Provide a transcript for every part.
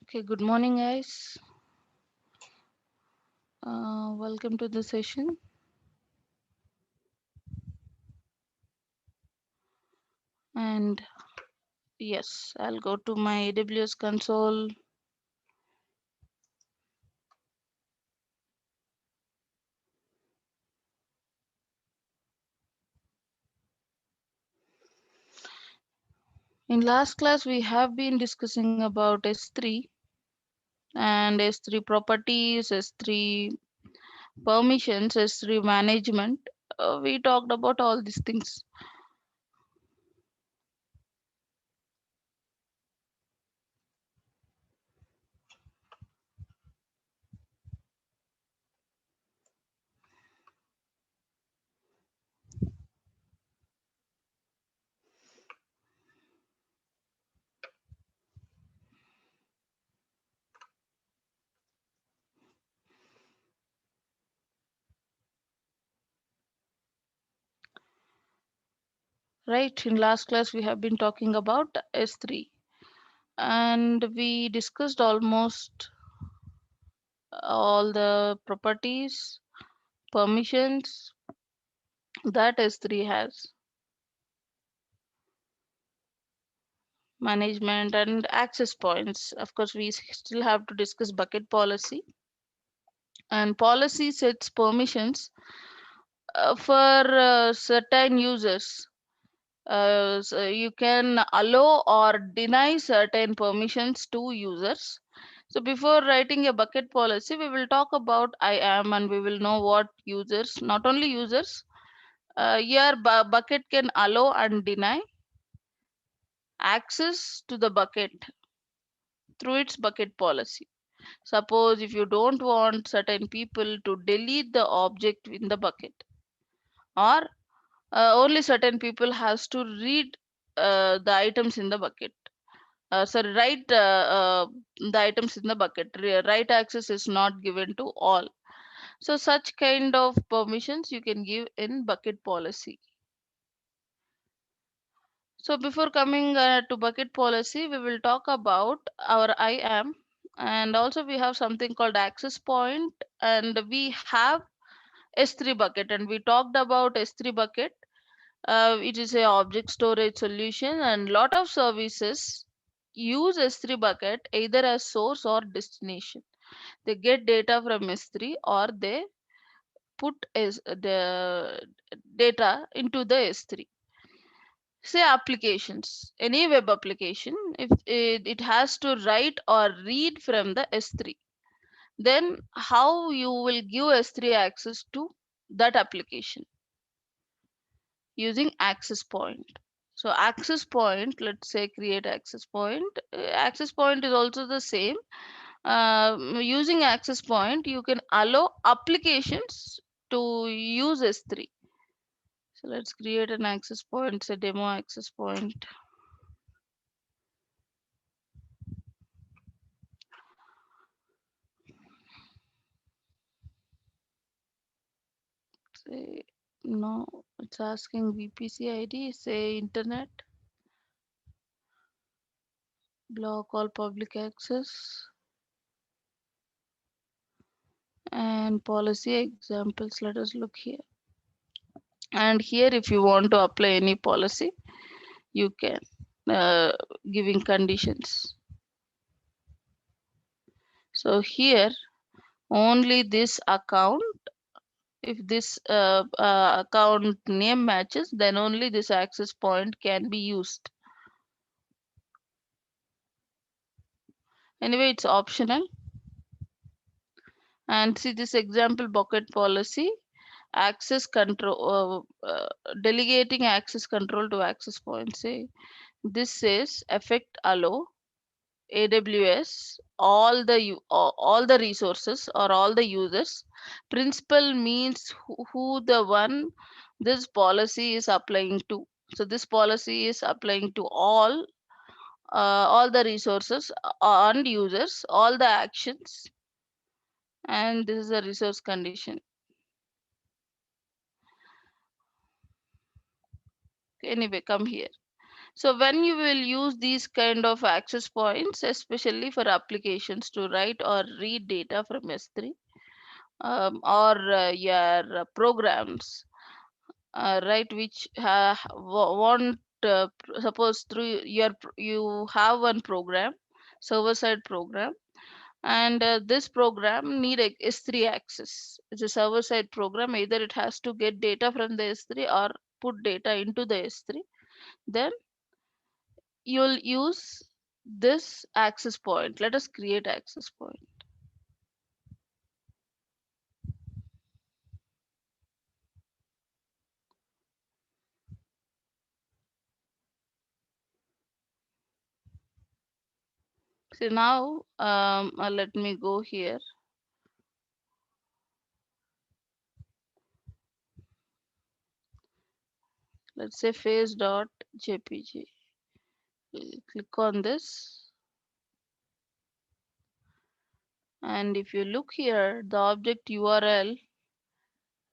Okay, good morning, guys. Welcome to the session. And yes, I'll go to my AWS console. In last class, we have been discussing about S3 and S3 properties, S3 permissions, S3 management. We talked about all these things. Right, in last class, we have been talking about S3 and we discussed almost all the properties, permissions that S3 has, management and access points. Of course, we still have to discuss bucket policy. And policy sets permissions for certain users. So you can allow or deny certain permissions to users. So before writing a bucket policy, we will talk about IAM and we will know what users, not only users, here bucket can allow and deny access to the bucket through its bucket policy. Suppose if you don't want certain people to delete the object in the bucket, or only certain people has to read the items in the bucket. Sorry, write the items in the bucket. Write access is not given to all. So such kind of permissions you can give in bucket policy. So before coming to bucket policy, we will talk about our IAM, and also we have something called access point, and we have S3 bucket, and we talked about S3 bucket. It is a object storage solution, and lot of services use S3 bucket either as source or destination. They get data from S3 or they put the data into the S3. Say applications, any web application, if it has to write or read from the S3, then how you will give S3 access to that application? Using access point. So access point, let's say create access point. Access point is also the same. Using access point, you can allow applications to use S3. So let's create an access point, say demo access point. Say no, it's asking VPC ID, say internet, block all public access, and policy examples. Let us look here. And here, if you want to apply any policy, you can, giving conditions. So here, only this account, if this account name matches, then only this access point can be used. Anyway, it's optional. And see this example bucket policy, access control, delegating access control to access points. Say this says effect allow AWS all the resources or all the users. Principal means who the one this policy is applying to. So this policy is applying to all the resources and users, all the actions, and this is a resource condition. Anyway, come here. So when you will use these kind of access points, especially for applications to write or read data from S3, or your programs, right, which want, suppose through you have one program, server side program, and this program need a S3 access. It's a server side program. Either it has to get data from the S3 or put data into the S3. Then you'll use this access point. Let us create access point. So now let me go here. Let's say face.jpg. Click on this, and if you look here, the object URL,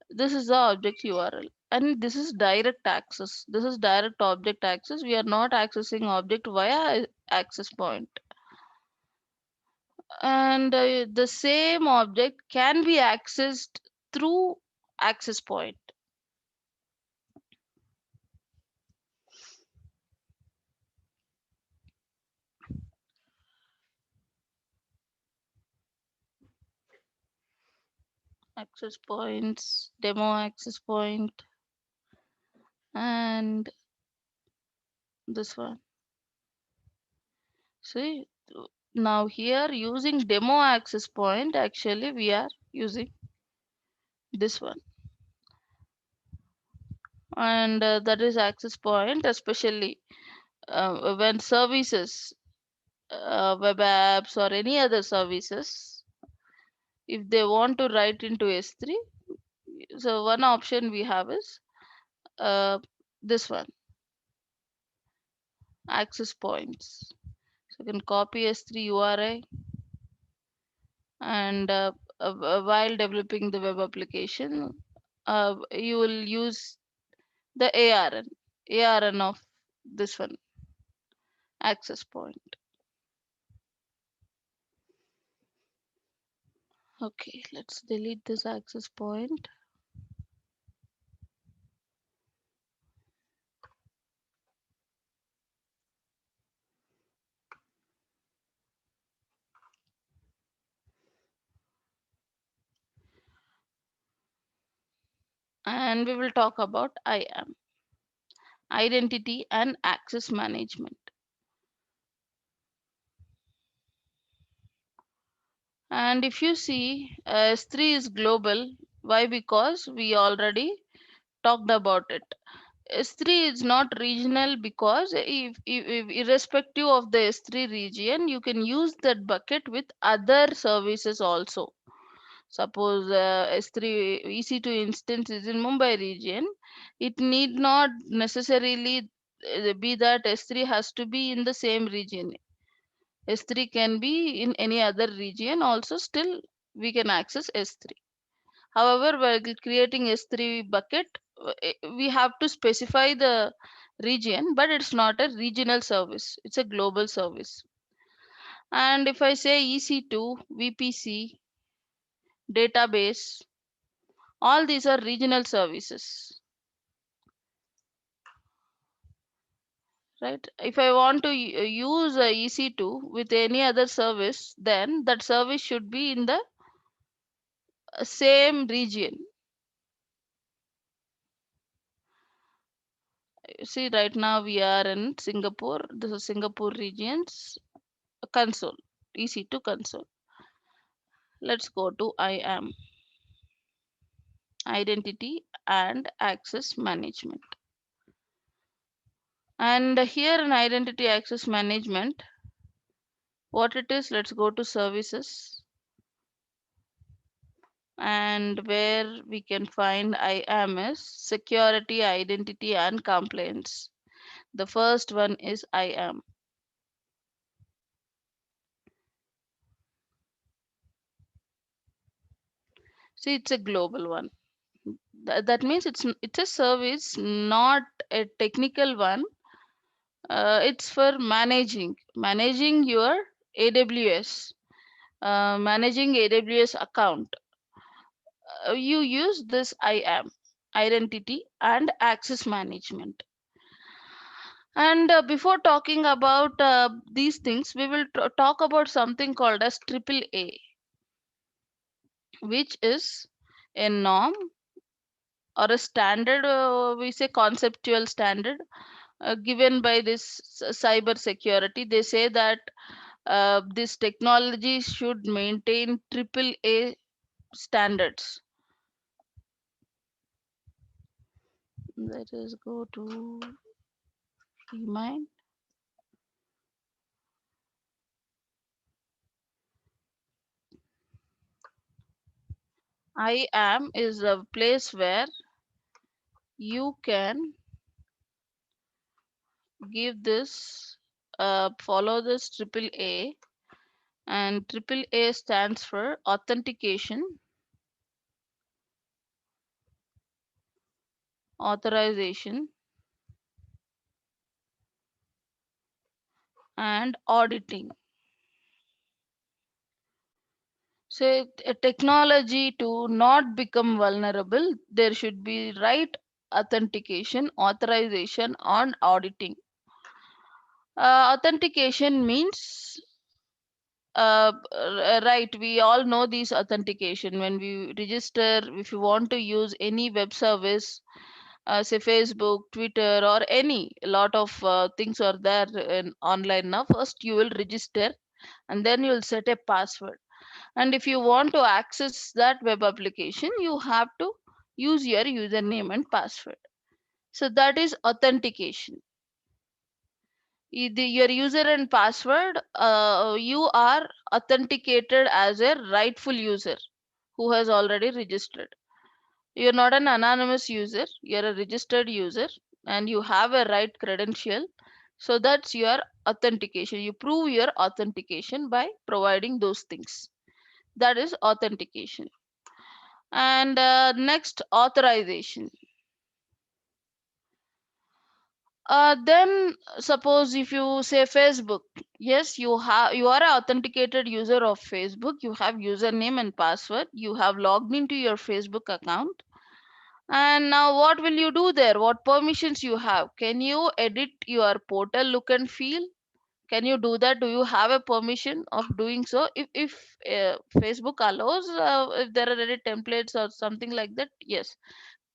this is the object URL, and this is direct access. This is direct object access. We are not accessing object via access point. And the same object can be accessed through access point. Access points, demo access point, and this one. See, now here using demo access point, actually we are using this one, and that is access point, especially when services, web apps or any other services, if they want to write into S3, so one option we have is uh, this one, access points. So you can copy S3 URI, and while developing the web application, you will use the ARN of this one, access point. Okay, let's delete this access point. And we will talk about IAM, identity and access management. And if you see, S3 is global. Why? Because we already talked about it. S3 is not regional because if irrespective of the S3 region, you can use that bucket with other services also. Suppose S3 EC2 instance is in Mumbai region, it need not necessarily be that S3 has to be in the same region. S3 can be in any other region also, still we can access S3. However, while creating S3 bucket, we have to specify the region, but it's not a regional service, it's a global service. And if I say EC2, VPC, database, all these are regional services, right? If I want to use a EC2 with any other service, then that service should be in the same region. See, right now we are in Singapore. This is Singapore regions console, EC2 console. Let's go to IAM, identity and access management. And here in identity access management, what it is, let's go to services, and where we can find IAM is security, identity and compliance. The first one is IAM. See, it's a global one. That means it's a service, not a technical one. It's for managing your AWS, managing AWS account. You use this IAM, identity and access management. And before talking about these things, we will talk about something called as triple A, which is a norm or a standard, we say conceptual standard, given by this cyber security. They say that this technology should maintain triple A standards. Let us go to remind. IAM is a place where you can give this, follow this triple A, and triple A stands for authentication, authorization, and auditing. So, a technology to not become vulnerable, there should be right authentication, authorization, and auditing. Authentication means, right, we all know these authentication. When we register, if you want to use any web service, say Facebook, Twitter, or any lot of things are there in online now. First, you will register, and then you will set a password. And if you want to access that web application, you have to use your username and password. So that is authentication. Your user and password, you are authenticated as a rightful user who has already registered. You're not an anonymous user, you're a registered user, and you have a right credential. So that's your authentication. You prove your authentication by providing those things. That is authentication. And next, authorization. Then suppose if you say Facebook, yes, you are an authenticated user of Facebook. You have username and password. You have logged into your Facebook account. And now what will you do there? What permissions you have? Can you edit your portal look and feel? Can you do that? Do you have a permission of doing so? If Facebook allows, if there are any templates or something like that, yes.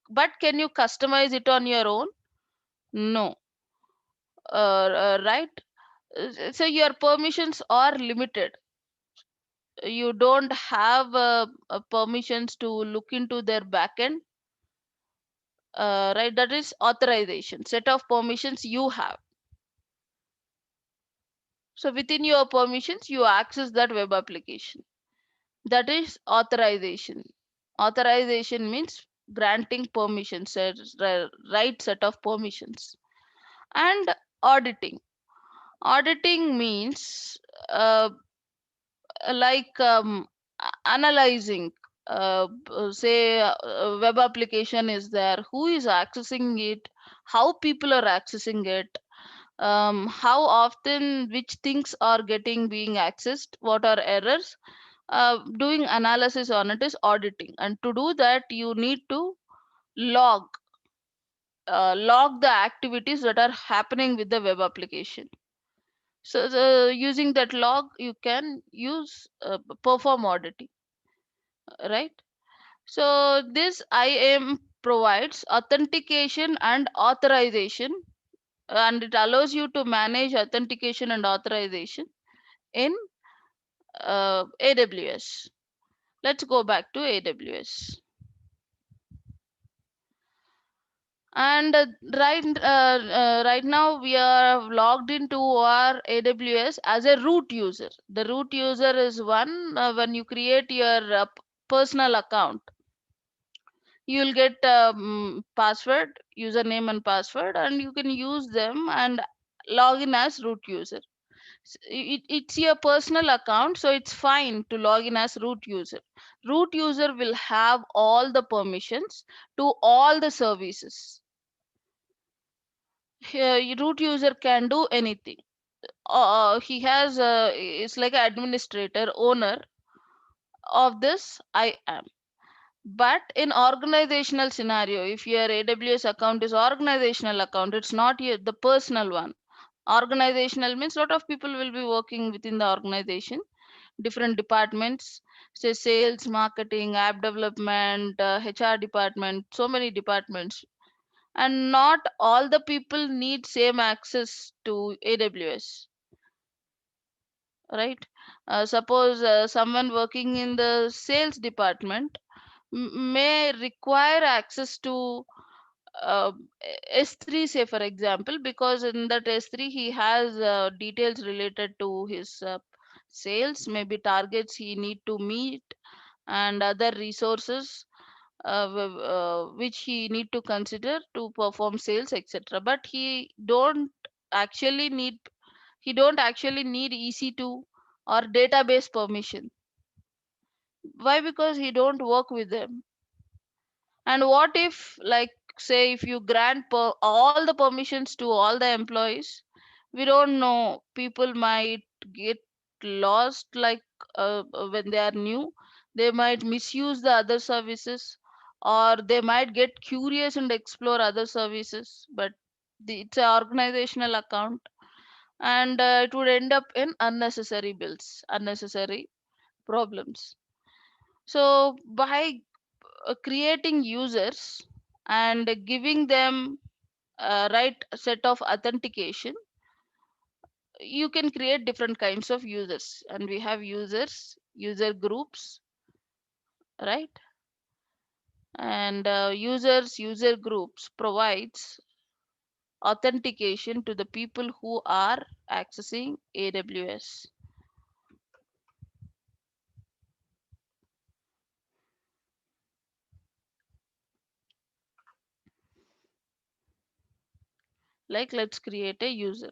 But can you customize it on your own? No. Right? So your permissions are limited. You don't have permissions to look into their backend. Right? That is authorization. Set of permissions you have. So within your permissions, you access that web application. That is authorization. Authorization means granting permissions, right set of permissions. And auditing. Auditing means, uh, like, analyzing. Say a web application is there, who is accessing it, how people are accessing it, how often which things are getting being accessed, what are errors. Doing analysis on it is auditing, and to do that you need to log log the activities that are happening with the web application. So using that log you can use perform auditing, right? So this IAM provides authentication and authorization, and it allows you to manage authentication and authorization in AWS. Let's go back to AWS. And right now we are logged into our AWS as a root user. The root user is one, when you create your personal account, you'll get password, username and password, and you can use them and log in as root user. It's your personal account, so it's fine to log in as root user. Root user will have all the permissions to all the services. Root user can do anything. He has it's like an administrator owner of this I am. But in organizational scenario, if your AWS account is organizational account, it's not the personal one. Organizational means lot of people will be working within the organization, different departments, say sales, marketing, app development, HR department, so many departments, and not all the people need same access to AWS, right? Suppose someone working in the sales department may require access to uh, S3, say for example, because in that S3 he has details related to his sales, maybe targets he need to meet, and other resources which he need to consider to perform sales, etc. But actually need he don't actually need EC2 or database permission. Why? Because he don't work with them. And what if, like, say, if you grant all the permissions to all the employees, we don't know. People might get lost, like when they are new, they might misuse the other services, or they might get curious and explore other services. But it's an organizational account, and it would end up in unnecessary bills, unnecessary problems. So by creating users and giving them a right set of authentication, you can create different kinds of users. And we have users, user groups, right? And user groups provides authentication to the people who are accessing AWS. Like, let's create a user.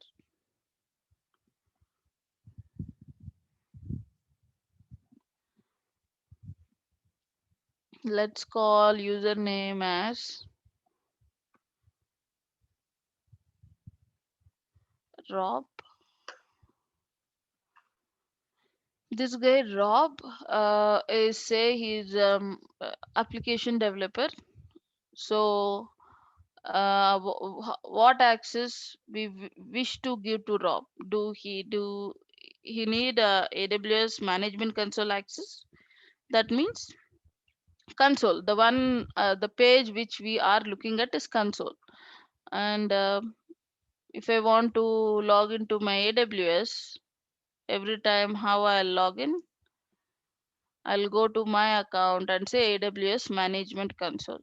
Let's call username as Rob. This guy Rob is, say, he's application developer. So what access we wish to give to Rob? Do he need AWS management console access? That means console, the one the page which we are looking at is console. And if I want to log into my AWS, every time how I'll log in, I'll go to my account and say AWS Management Console.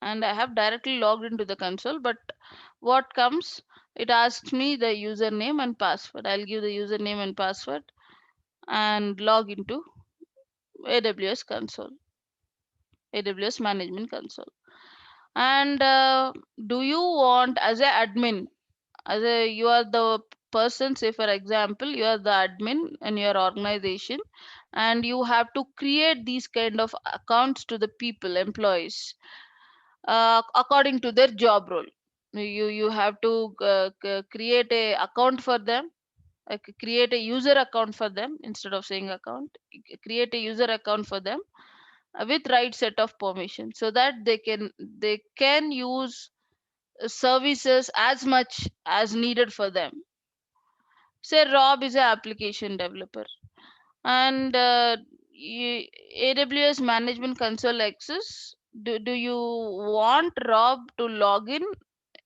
And I have directly logged into the console. But what comes? It asks me the username and password. I'll give the username and password and log into AWS Console, AWS Management Console. And do you want, as a admin, you are the person, say for example, you are the admin in your organization, and you have to create these kind of accounts to the people, employees, according to their job role. You have to create a account for them, create a user account for them. Instead of saying account, create a user account for them with right set of permission, so that they can use services as much as needed for them. Say Rob is an application developer, and AWS Management Console access. Do you want Rob to log in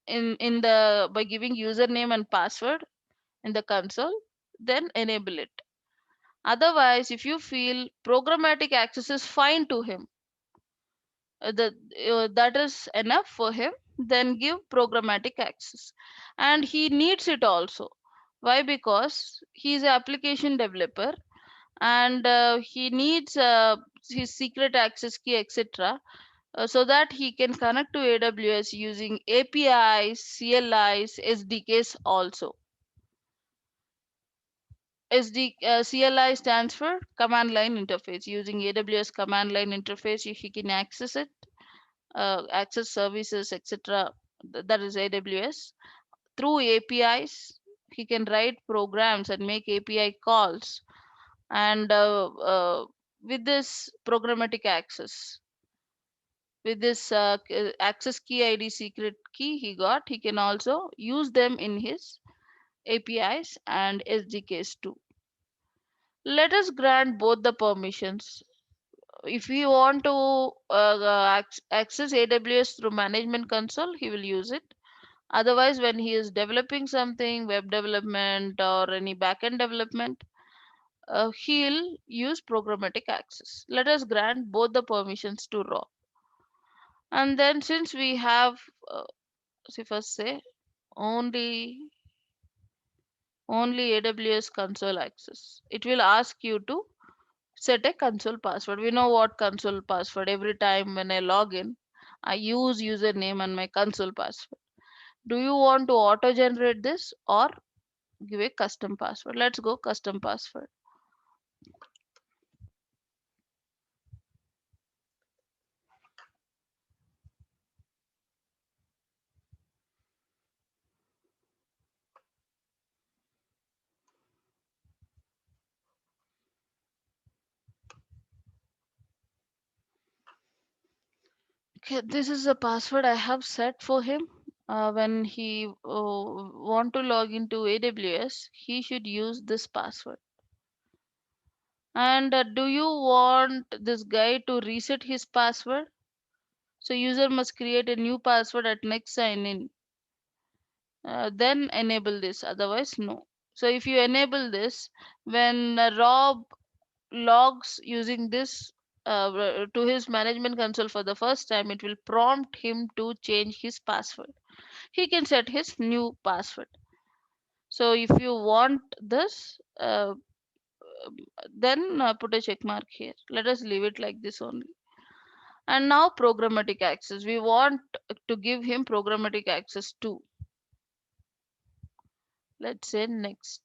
the by giving username and password in the console? Then enable it. Otherwise, if you feel programmatic access is fine to him, that is enough for him, then give programmatic access. And he needs it also. Why? Because he is an application developer, and he needs his secret access key, etc., so that he can connect to AWS using APIs, CLIs, SDKs also. CLI stands for command line interface. Using AWS command line interface, he can access it. access services, etc. That is AWS. Through APIs, he can write programs and make API calls. And with this programmatic access, with this access key ID secret key he got, he can also use them in his APIs and SDKs too. Let us grant both the permissions. If we want to access AWS through management console, he will use it. Otherwise, when he is developing something, web development or any backend development, he'll use programmatic access. Let us grant both the permissions to Raw. And then since we have, see first say only AWS console access, it will ask you to set a console password. We know what console password. Every time when I log in, I use username and my console password. Do you want to auto generate this or give a custom password? Let's go custom password. Okay, this is the password I have set for him. When he want to log into AWS, he should use this password. And do you want this guy to reset his password? So user must create a new password at next sign in. Then enable this. Otherwise, no. So if you enable this, when Rob logs using this to his management console for the first time, it will prompt him to change his password. He can set his new password. So if you want this, then put a check mark here. Let us leave it like this only. And now programmatic access. We want to give him programmatic access too. Let's say next.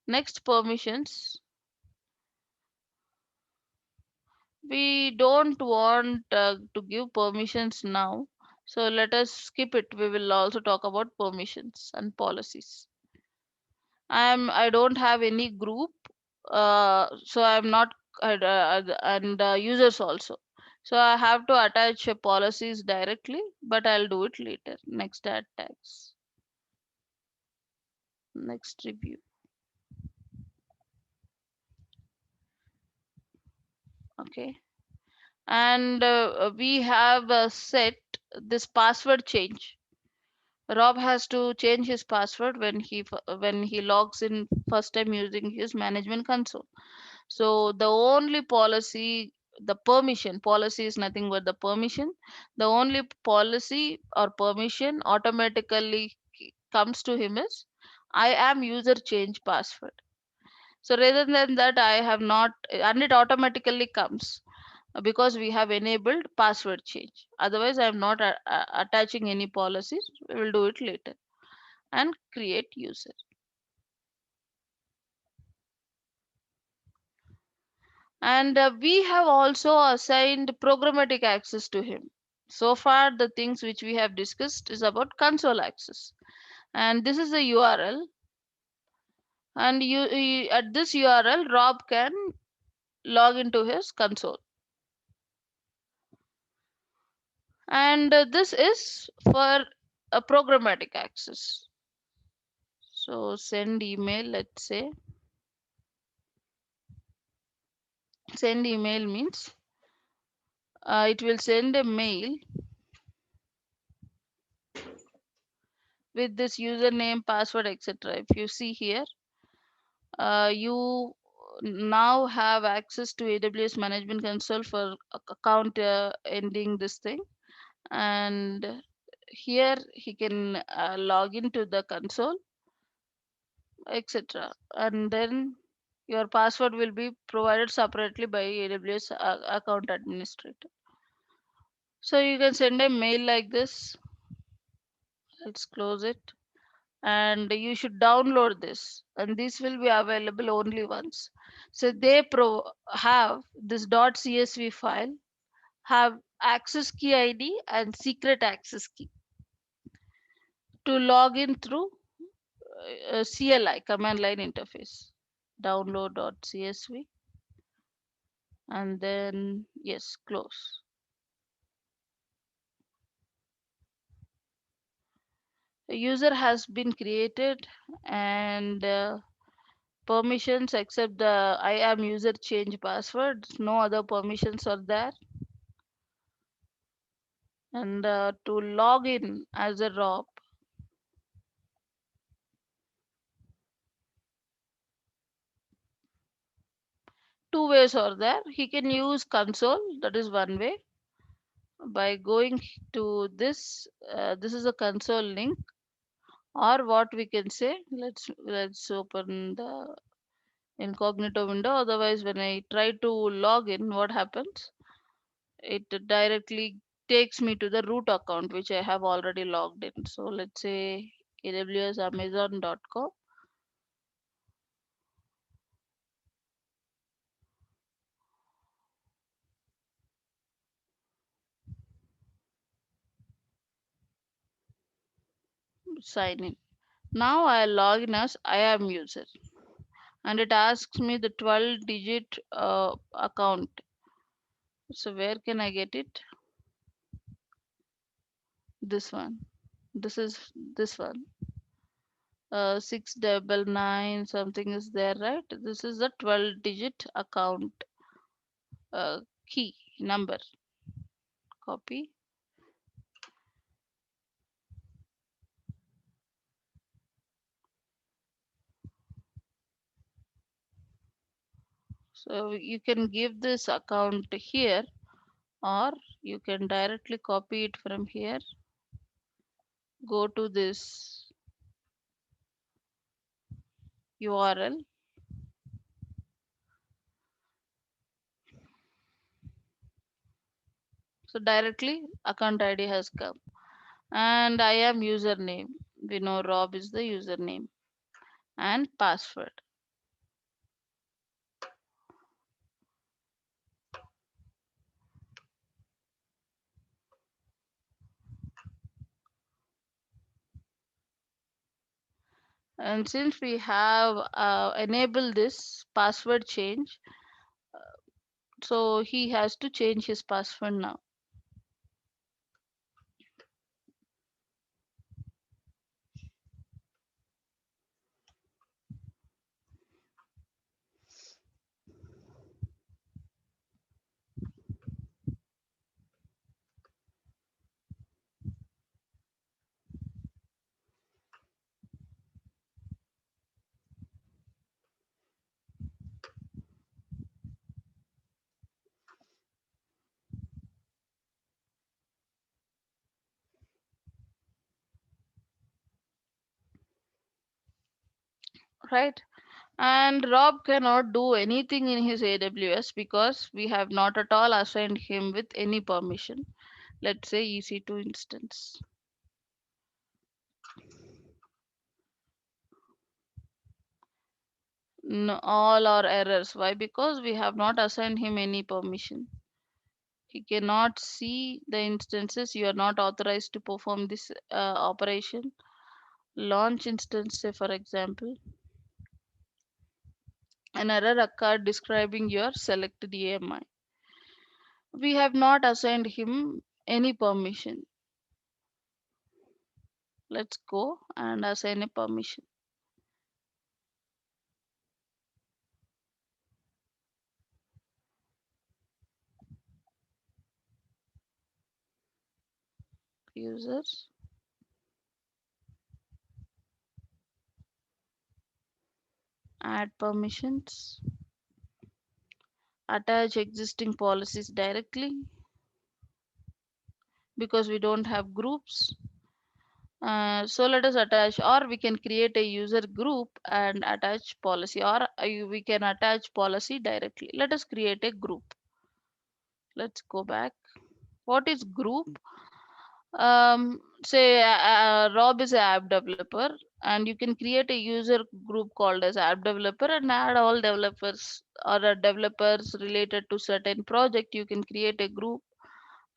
Next permissions. We don't want to give permissions now. So let us skip it. We will also talk about permissions and policies. I don't have any group, so I'm not and users also. So I have to attach policies directly, but I'll do it later. Next add tags. Next review. Okay. And we have set this password change. Rob has to change his password when he logs in first time using his management console. So the only policy, the permission policy is nothing but the permission. The only policy or permission automatically comes to him is I am user change password. So rather than that, I have not, and it automatically comes because we have enabled password change. Otherwise, I am not attaching any policies. We will do it later and create user. And we have also assigned programmatic access to him. So far, the things which we have discussed is about console access. And this is the URL. And at this URL, Rob can log into his console. And this is for a programmatic access. So send email, let's say. Send email means it will send a mail with this username, password, etc. If you see here, you now have access to AWS Management Console for account ending this thing, and here he can log into the console, etc. And then your password will be provided separately by AWS account administrator. So you can send a mail like this. Let's close it. And you should download this, and this will be available only once. So they have this .csv file have access key ID and secret access key to log in through CLI, command line interface. Download.csv, and then yes, close. A user has been created, and permissions except the I am user change password. No other permissions are there. And to log in as a ROP, two ways are there. He can use console, that is one way, by going to this. This is a console link, or what we can say. Let's open the incognito window. Otherwise, when I try to log in, what happens? It directly takes me to the root account which I have already logged in. So let's say AWS Amazon.com. Sign in. Now I log in as I am user, and it asks me the 12 digit account. So where can I get it? This one. This is this one. 699 something is there, right? This is the 12 digit account key number. Copy. So you can give this account here, or you can directly copy it from here. Go to this URL. So directly account ID has come, and I am username. We know Rob is the username, and password. And since we have enabled this password change, so he has to change his password now. Right? And Rob cannot do anything in his AWS because we have not at all assigned him with any permission. Let's say EC2 instance. No, all are errors. Why? Because we have not assigned him any permission. He cannot see the instances. You are not authorized to perform this operation. Launch instance, say for example, an error occurred describing your selected AMI. We have not assigned him any permission. Let's go and assign a permission. Users, add permissions, attach existing policies directly because we don't have groups. So let us attach, or we can create a user group and attach policy, or we can attach policy directly. Let us create a group. Let's go back. What is group? Say Rob is an app developer, and you can create a user group called as app developer and add all developers or developers related to certain project. You can create a group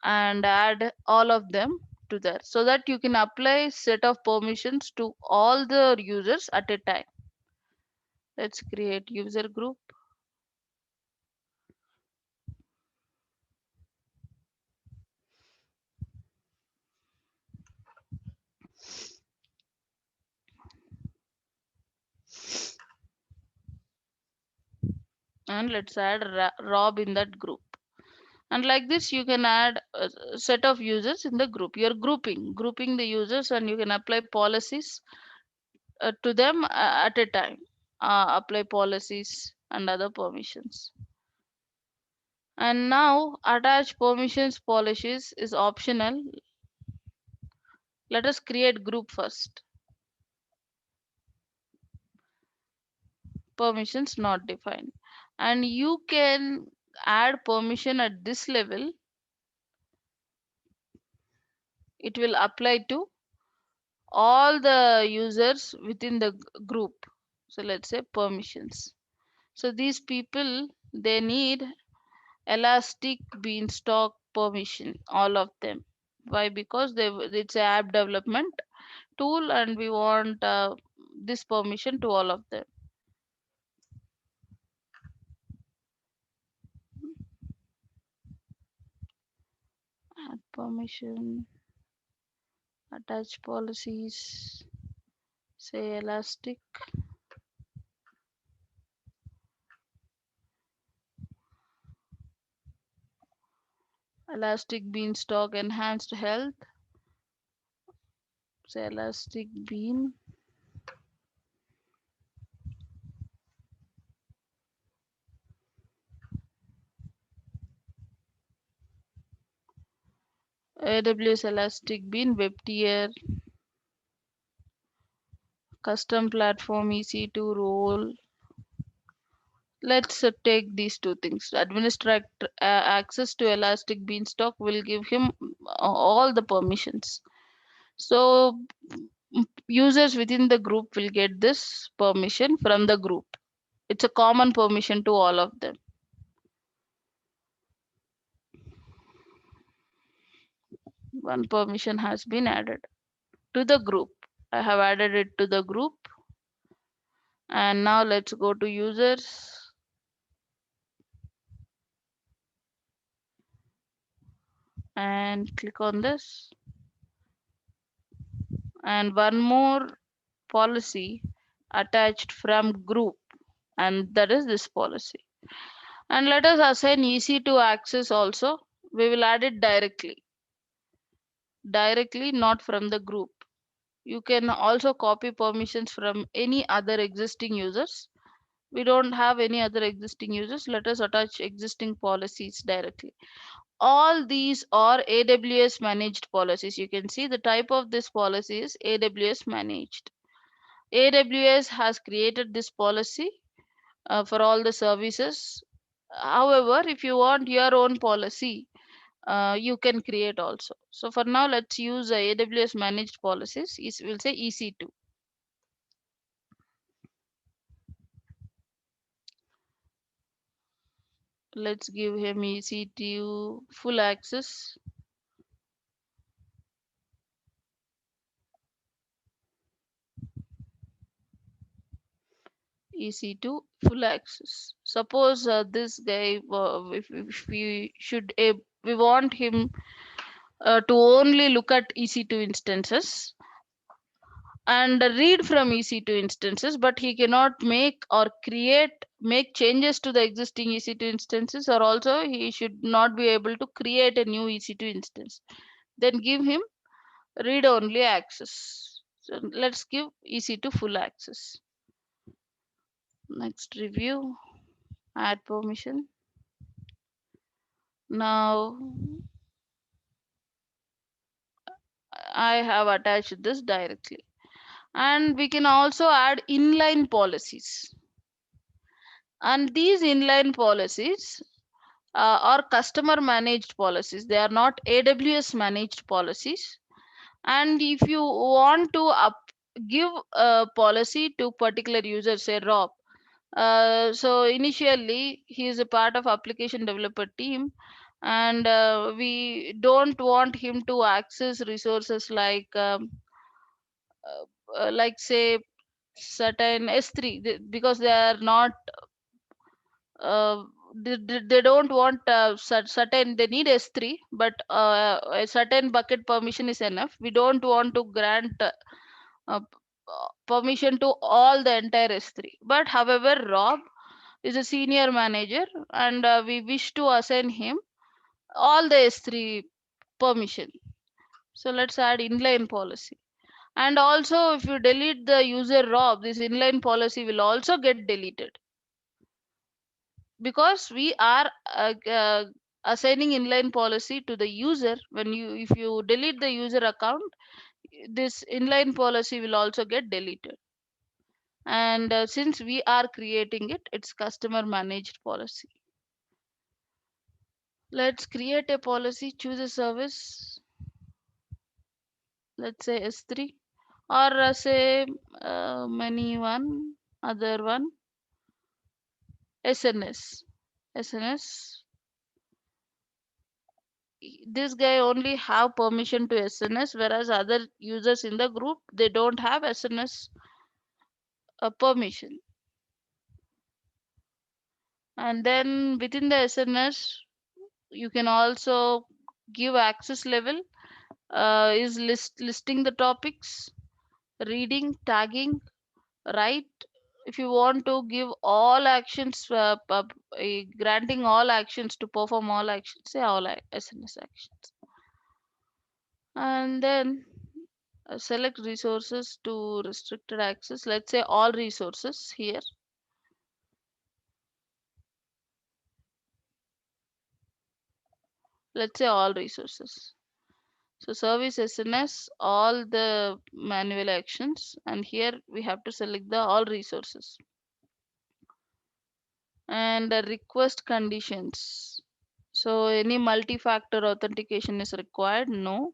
and add all of them to there, so that you can apply set of permissions to all the users at a time. Let's create user group. And let's add Rob in that group. And like this, you can add a set of users in the group. You're grouping the users, and you can apply policies to them at a time. Apply policies and other permissions. And now attach permissions policies is optional. Let us create group first. Permissions not defined. And you can add permission at this level. It will apply to all the users within the group. So let's say permissions. So these people, they need Elastic Beanstalk permission, all of them. Why? Because it's a app development tool, and we want this permission to all of them. Add permission, attach policies, say Elastic Beanstalk enhanced health, say Elastic Bean. AWS Elastic Bean web tier, custom platform EC2 role. Let's take these two things. Administrator access to Elastic Beanstalk will give him all the permissions. So users within the group will get this permission from the group. It's a common permission to all of them. One permission has been added to the group. I have added it to the group. And now let's go to users and click on this. And one more policy attached from group, and that is this policy. And let us assign EC2 access also. We will add it directly, not from the group. You can also copy permissions from any other existing users. We don't have any other existing users. Let us attach existing policies directly. All these are AWS managed policies. You can see the type of this policy is AWS managed. AWS has created this policy for all the services. However, if you want your own policy, you can create also. So for now, let's use AWS managed policies. We'll say EC2. Let's give him EC2 full access. EC2 full access. Suppose this guy, if we should, we want him to only look at EC2 instances and read from EC2 instances, but he cannot make changes to the existing EC2 instances, or also he should not be able to create a new EC2 instance. Then give him read only access. So let's give EC2 full access. Next, review, add permission. Now I have attached this directly. And we can also add inline policies. And these inline policies are customer managed policies. They are not AWS managed policies. And if you want to give a policy to particular user, say Rob, so initially he is a part of application developer team, and we don't want him to access resources like say certain S3 because they are not they don't want certain, they need S3, but a certain bucket permission is enough. We don't want to grant uh, permission to all the entire S3. But however, Rob is a senior manager, and we wish to assign him all the S3 permission. So let's add inline policy. And also, if you delete the user Rob, this inline policy will also get deleted, because we are assigning inline policy to the user. When you, if you delete the user account, this inline policy will also get deleted. And since we are creating it, it's customer managed policy. Let's create a policy, choose a service, let's say S3, or say many one, other one, SNS. This guy only have permission to SNS, whereas other users in the group, they don't have SNS permission. And then within the SNS, you can also give access level, is listing the topics, reading, tagging, right? If you want to give all actions, granting all actions to perform all actions, say all SNS actions. And then select resources to restricted access, let's say all resources here. Let's say all resources. So service SNS, all the manual actions, and here we have to select the all resources. And the request conditions. So any multi-factor authentication is required? No.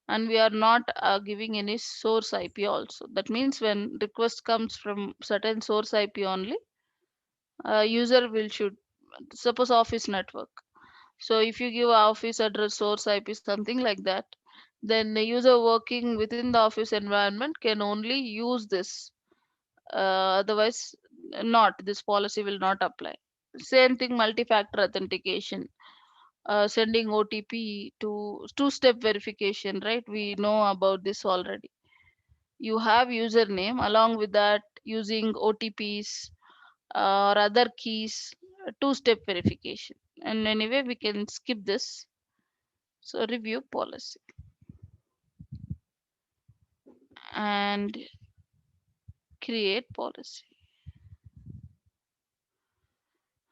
And we are not giving any source IP also. That means when request comes from certain source IP only, user will should, suppose office network. So if you give office address, source IP, something like that, then the user working within the office environment can only use this. Otherwise, not. This policy will not apply. Same thing, multi-factor authentication, sending OTP to two-step verification, right? We know about this already. You have username, along with that using OTPs or other keys, two-step verification. And anyway, we can skip this. So review policy and create policy.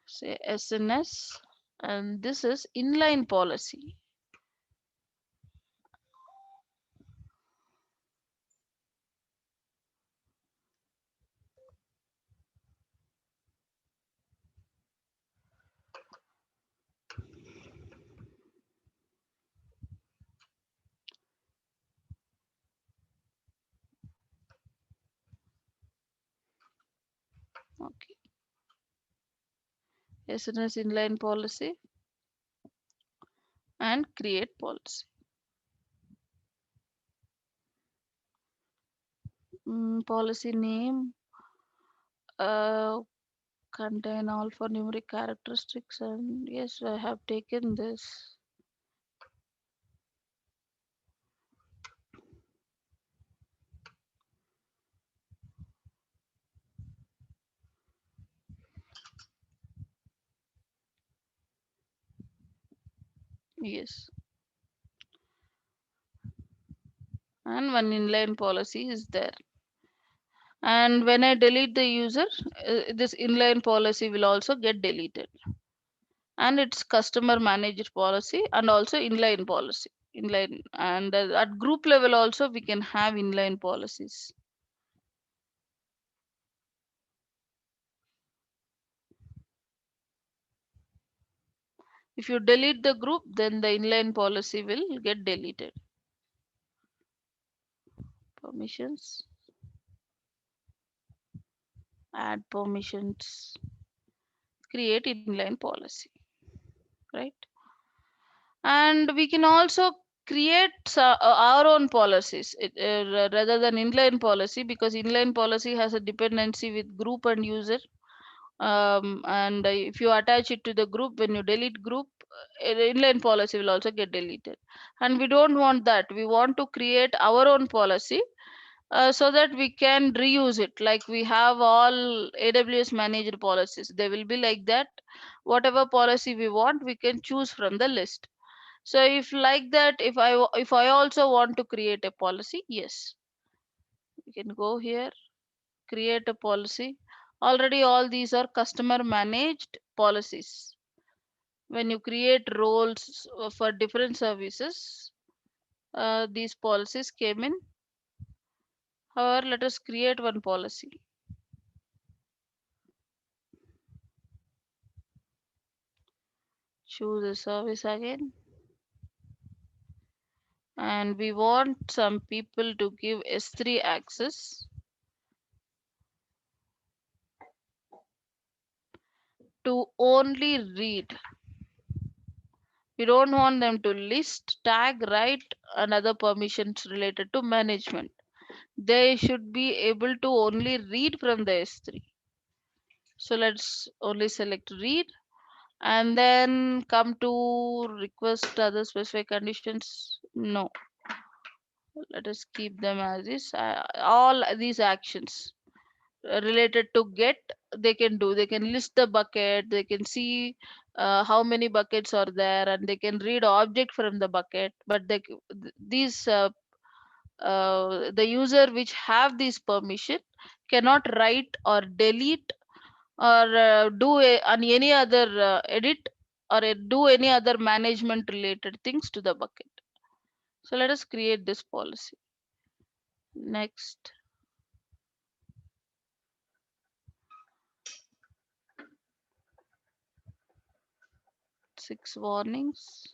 Say SNS, and this is inline policy. Okay, SNS inline policy and create policy. Policy name, uh, contain alphanumeric characteristics, and yes, I have taken this. Yes, and one inline policy is there. And when I delete the user, this inline policy will also get deleted. And it's customer managed policy and also inline policy. Inline, and at group level also we can have inline policies. If you delete the group, then the inline policy will get deleted. Permissions, add permissions, create inline policy, right? And we can also create our own policies rather than inline policy, because inline policy has a dependency with group and user. And if you attach it to the group, when you delete group, inline policy will also get deleted, and we don't want that. We want to create our own policy, so that we can reuse it. Like we have all AWS managed policies, they will be like that. Whatever policy we want, we can choose from the list. So if like that, if I also want to create a policy, yes, we can go here, create a policy. Already all these are customer managed policies. When you create roles for different services, these policies came in. However, let us create one policy. Choose a service again. And we want some people to give S3 access to only read. We don't want them to list, tag, write, and other permissions related to management. They should be able to only read from the S3. So let's only select read, and then come to request other specific conditions. No, let us keep them as is. All these actions related to get, they can do. They can list the bucket, they can see how many buckets are there, and they can read object from the bucket. But these the user which have this permission cannot write or delete or on any other edit or do any other management related things to the bucket. So let us create this policy. Next. 6 warnings.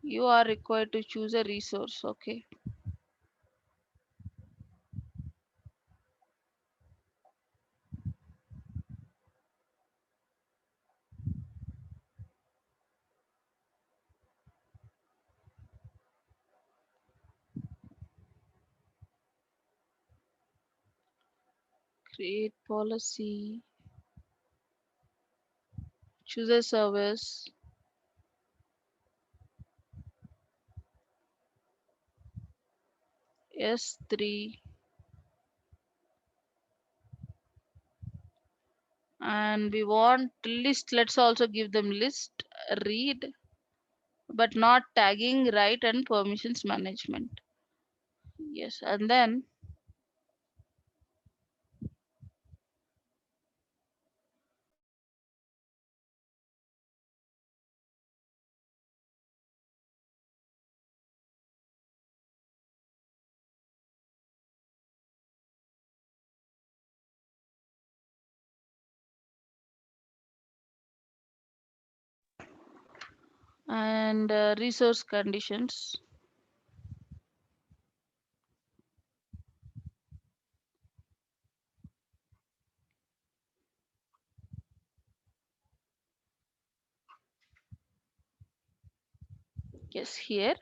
You are required to choose a resource. Okay. Create policy. Choose a service. S3. And we want list. Let's also give them list, read, but not tagging, write, and permissions management. Yes. And then and resource conditions. Yes, here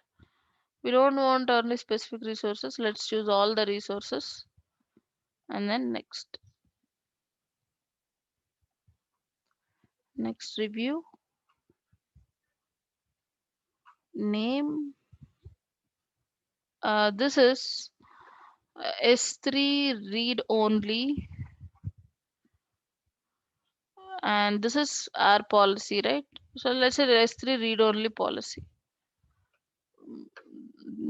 we don't want only specific resources. Let's choose all the resources, and then next review, name. This is S3 read only, and this is our policy, right? So let's say S3 read only policy.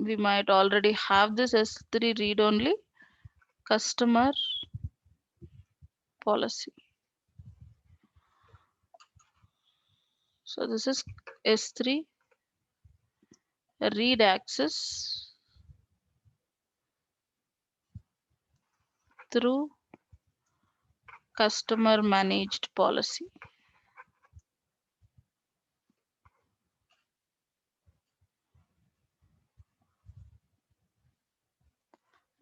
We might already have this S3 read only customer policy. So this is S3 read access through customer managed policy.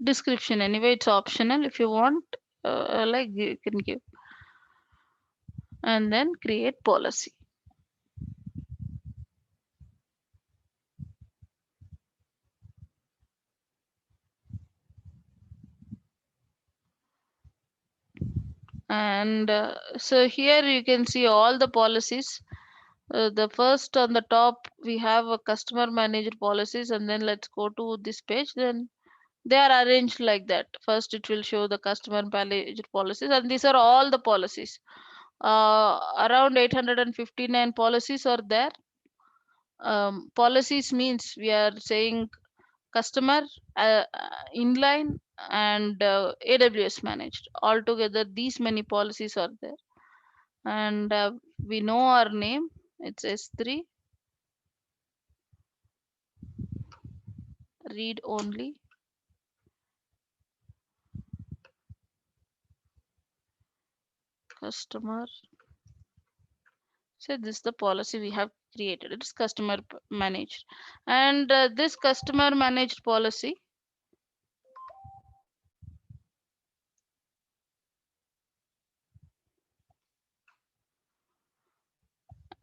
Description, anyway, it's optional. If you want, like you can give, and then create policy. And so here you can see all the policies. The first on the top we have a customer manager policies, and then let's go to this page. Then they are arranged like that. First it will show the customer manager policies, and these are all the policies. Around 859 policies are there. Policies means we are saying customer, inline, and AWS managed. Altogether, these many policies are there. And we know our name. It's S3, read only, customer. So this is the policy we have created. It is customer managed. And this customer managed policy,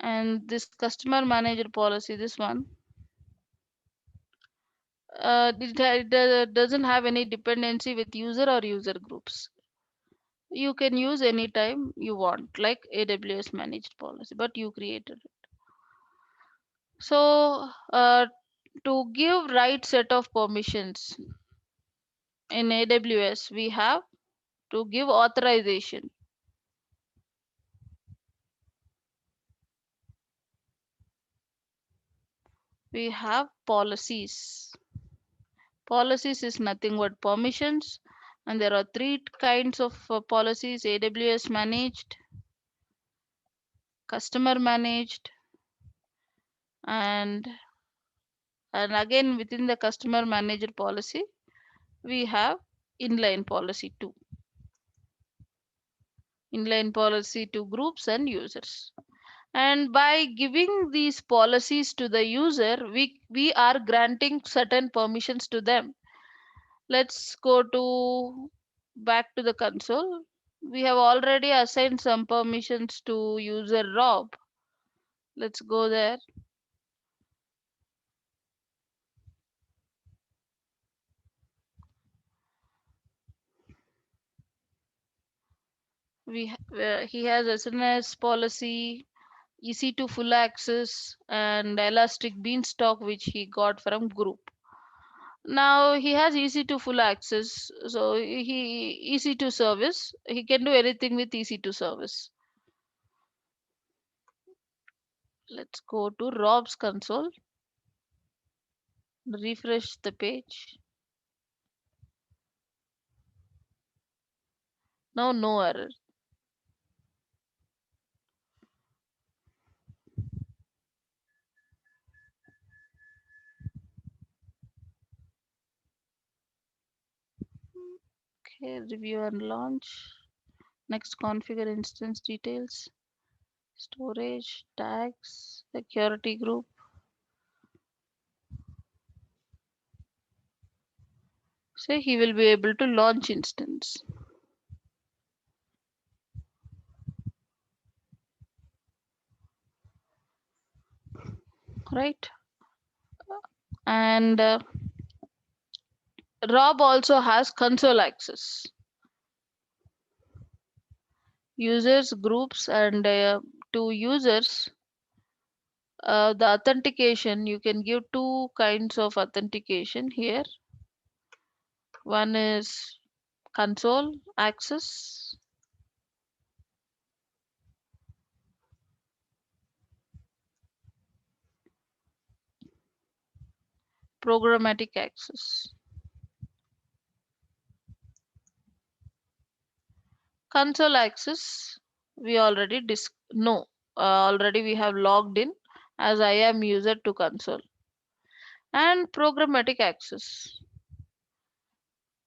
and this customer manager policy, this one, it doesn't have any dependency with user or user groups. You can use anytime you want, like AWS managed policy, but you created it. So to give right set of permissions in AWS, we have to give authorization. We have policies. Policies is nothing but permissions, and there are three kinds of policies: AWS managed, customer managed, and again within the customer manager policy we have inline policy too. Inline policy to groups and users. And by giving these policies to the user, we are granting certain permissions to them. Let's go to back to the console. We have already assigned some permissions to user Rob. Let's go there. He has SNS policy, EC2 full access, and Elastic Beanstalk, which he got from group. Now he has EC2 full access, so he EC2 service. He can do anything with EC2 service. Let's go to Rob's console. Refresh the page. Now no error. Okay, review and launch. Next, configure instance details, storage, tags, security group. Say he will be able to launch instance. Right? And Rob also has console access. Users, groups, and to users, the authentication, you can give two kinds of authentication here. One is console access, programmatic access. Console access, we already no, already we have logged in as I am user to console. And programmatic access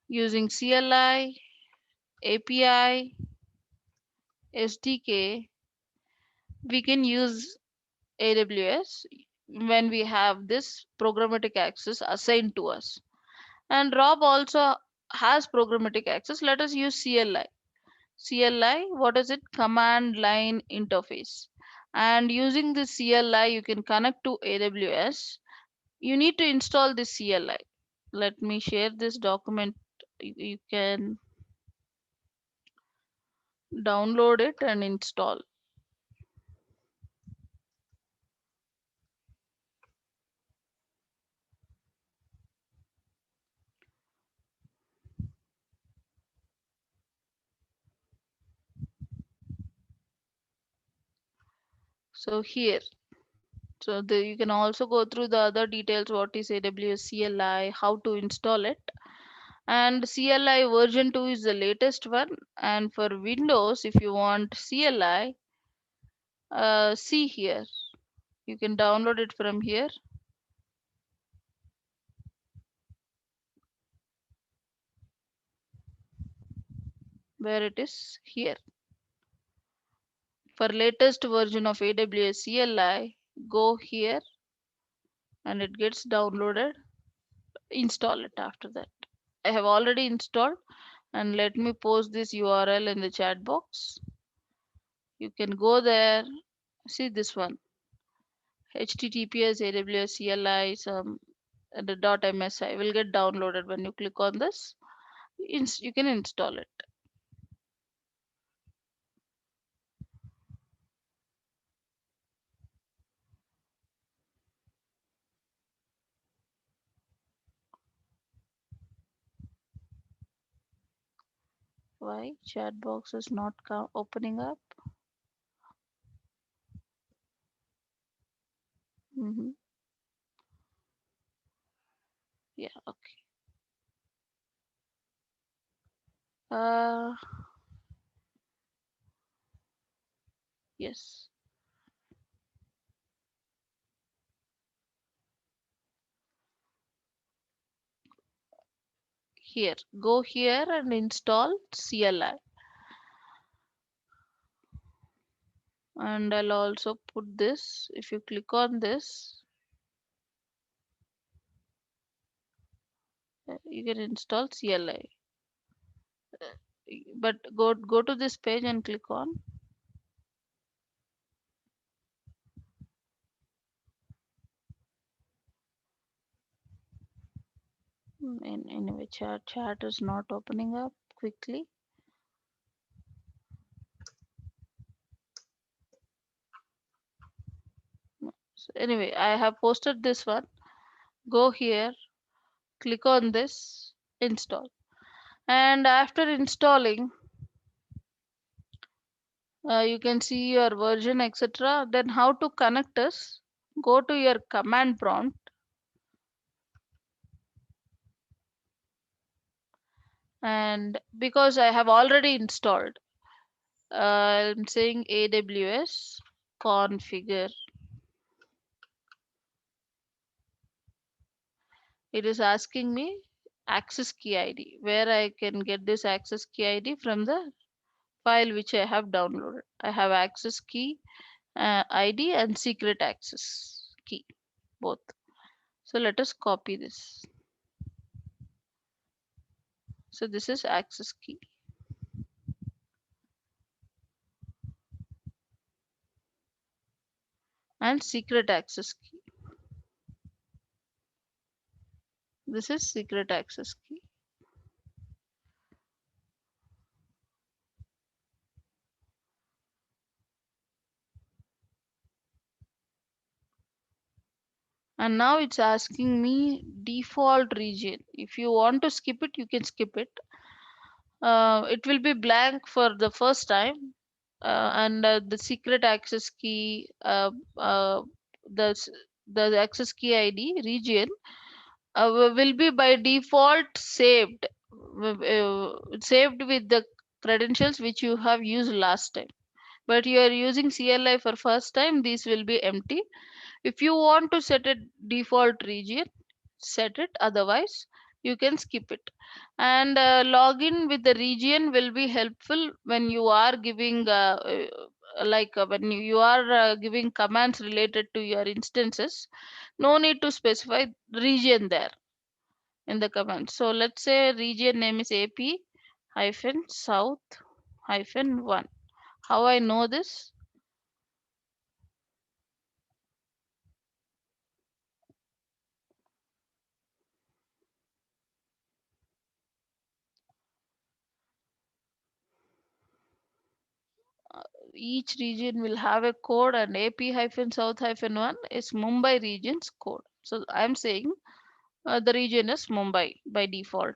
using CLI, API, SDK, we can use AWS when we have this programmatic access assigned to us. And Rob also has programmatic access. Let us use CLI. CLI, what is it? Command line interface. And using the CLI, you can connect to AWS. You need to install the CLI. Let me share this document. You can download it and install. So here, you can also go through the other details. What is AWS CLI? How to install it? And CLI version 2 is the latest one. And for Windows, if you want CLI, see here. You can download it from here. Where it is here. For latest version of AWS CLI, go here and it gets downloaded. Install it after that. I have already installed, and let me post this URL in the chat box. You can go there, see this one, https aws cli some the .msi will get downloaded when you click on this. You can install it. Why chat box is not opening up? hmm Yeah, okay. Uh, yes. Here, go here and install CLI. And I'll also put this. If you click on this, you can install CLI. But go to this page and click on. Anyway, chat is not opening up quickly. So anyway, I have posted this one. Go here, click on this, install. And after installing, you can see your version, etc. Then how to connect us? Go to your command prompt. And because I have already installed, I'm saying AWS configure. It is asking me access key ID, where I can get this access key ID from the file which I have downloaded. I have access key ID and secret access key, both. So let us copy this. So this is access key and secret access key. This is secret access key. And now it's asking me default region. If you want to skip it, you can skip it. It will be blank for the first time, and the secret access key, the the access key ID region will be by default saved, saved with the credentials which you have used last time. But you are using CLI for first time, these will be empty. If you want to set a default region, set it. Otherwise, you can skip it. And login with the region will be helpful when you are giving when you are giving commands related to your instances. No need to specify region there in the command. So let's say region name is AP hyphen south hyphen 1. How I know this? Each region will have a code, and AP hyphen South hyphen 1 is Mumbai region's code. So I'm saying the region is Mumbai by default.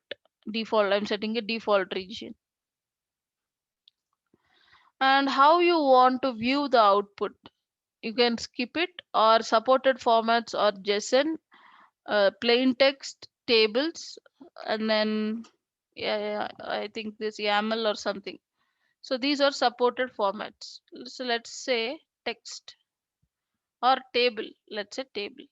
Default, I'm setting a default region. And how you want to view the output? You can skip it, or supported formats, or JSON, plain text, tables, and then yeah, I think this YAML or something. So these are supported formats. So let's say text or table. Let's say table.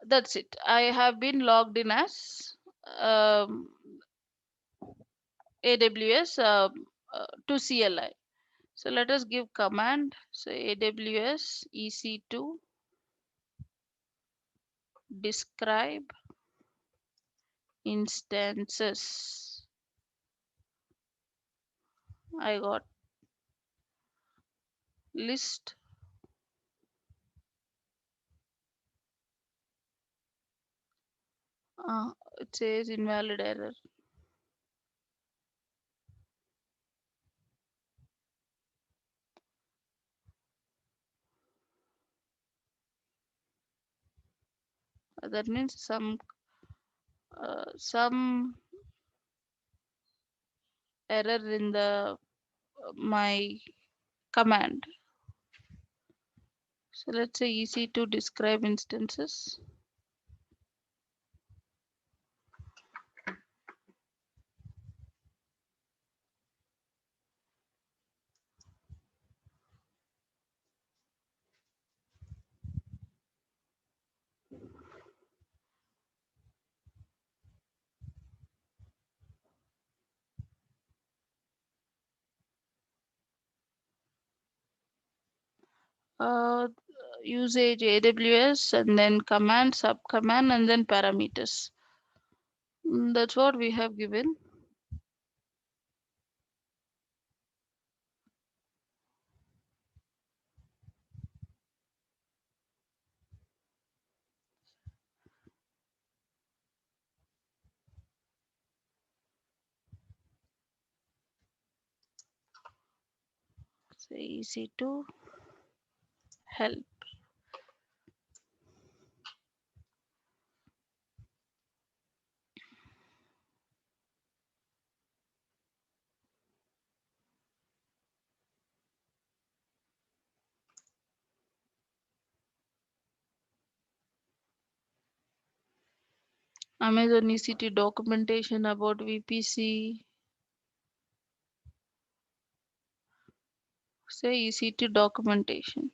That's it. I have been logged in as um, AWS to CLI. So let us give command. So AWS EC2 describe instances. I got list. It says invalid error. That means some error in the my command. So let's say EC2 describe instances. Uh, Usage AWS and then command, subcommand, and then parameters. That's what we have given. So EC2 help. Amazon EC2 documentation about VPC. Say EC2 documentation.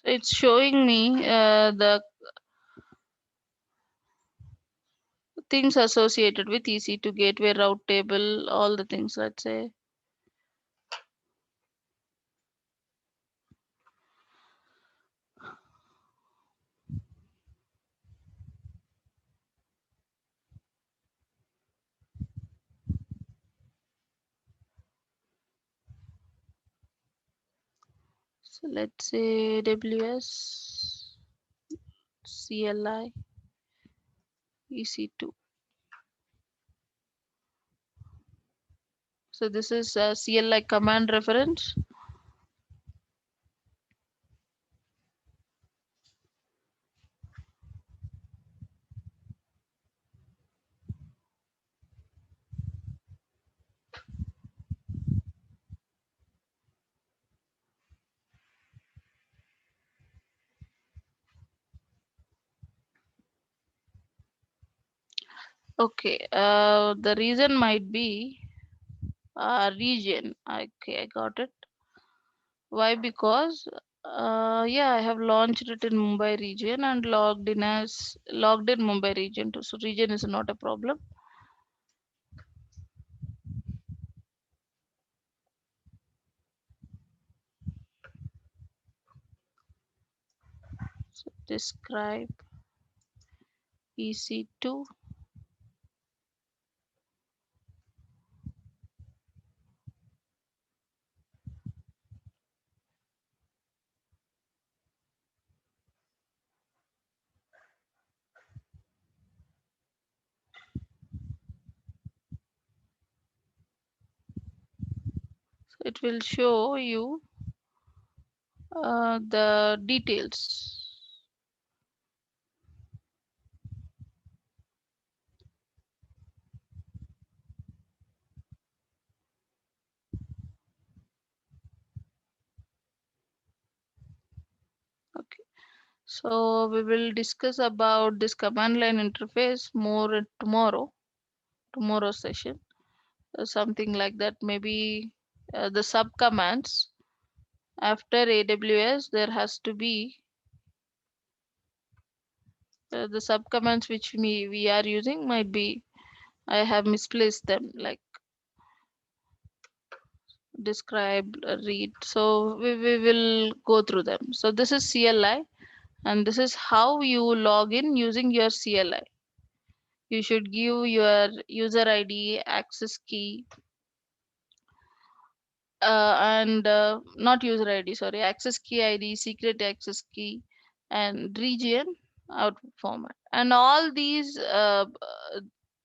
So it's showing me the things associated with EC2 gateway, route table, all the things. Let's say let's say AWS CLI EC2. So this is a CLI command reference. Okay, the reason might be region. Okay, I got it. Why? Because yeah, I have launched it in Mumbai region and logged in Mumbai region too. So region is not a problem. So describe EC2. So it will show you the details. Okay. So we will discuss about this command line interface more tomorrow's session. Something like that. Maybe the sub commands after AWS there has to be the sub commands which we are using might be I have misplaced them like describe, read. So we will go through them. So this is CLI and this is how you log in using your CLI. You should give your user ID, access key, and not user ID, sorry, access key ID, secret access key, and region output format. And all these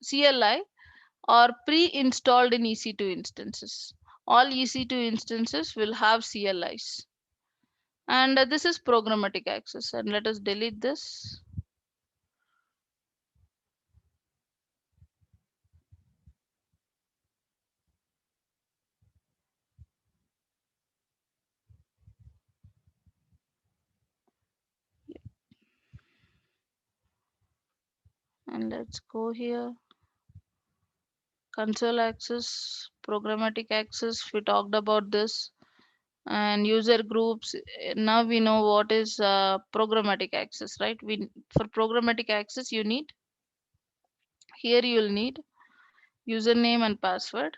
CLI are pre-installed in EC2 instances. All EC2 instances will have CLIs. And this is programmatic access. And let us delete this. And let's go here. Console access, programmatic access. We talked about this. And user groups. Now we know what is programmatic access, right? We for programmatic access you need here you'll need username and password.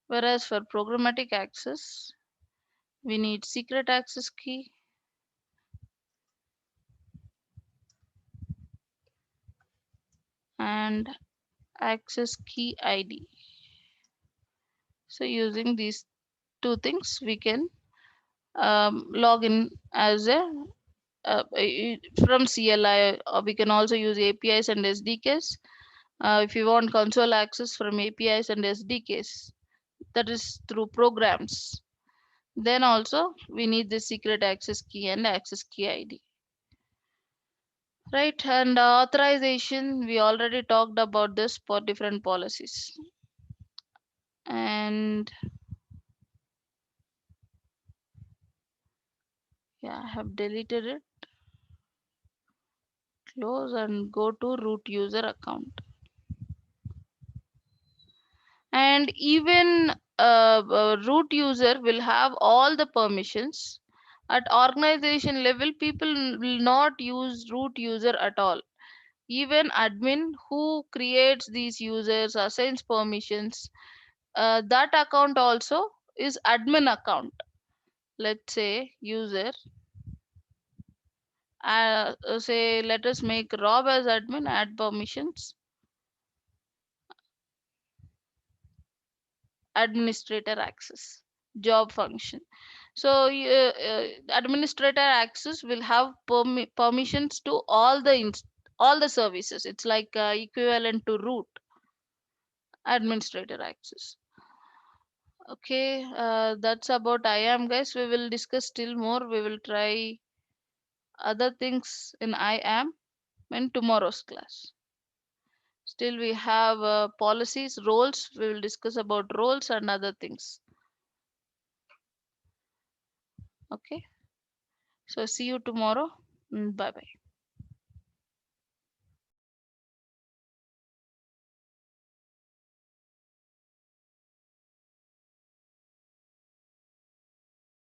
Whereas for programmatic access we need secret access key and access key ID. So using these two things we can log in as a from CLI, or we can also use APIs and SDKs. If you want console access from APIs and SDKs, that is through programs. Then also we need the secret access key and access key ID. Right, and authorization, we already talked about this for different policies. And yeah, I have deleted it. Close and go to root user account. And even root user will have all the permissions. At organization level, people will not use root user at all. Even admin who creates these users, assigns permissions, that account also is admin account. Let's say user, say let us make Rob as admin, add permissions, administrator access, job function. So administrator access will have permissions to all the services. It's like equivalent to root administrator access. Okay, that's about IAM, guys. We will discuss still more. We will try other things in IAM in tomorrow's class. Still, we have policies, roles. We will discuss about roles and other things. Okay, so see you tomorrow. Bye bye.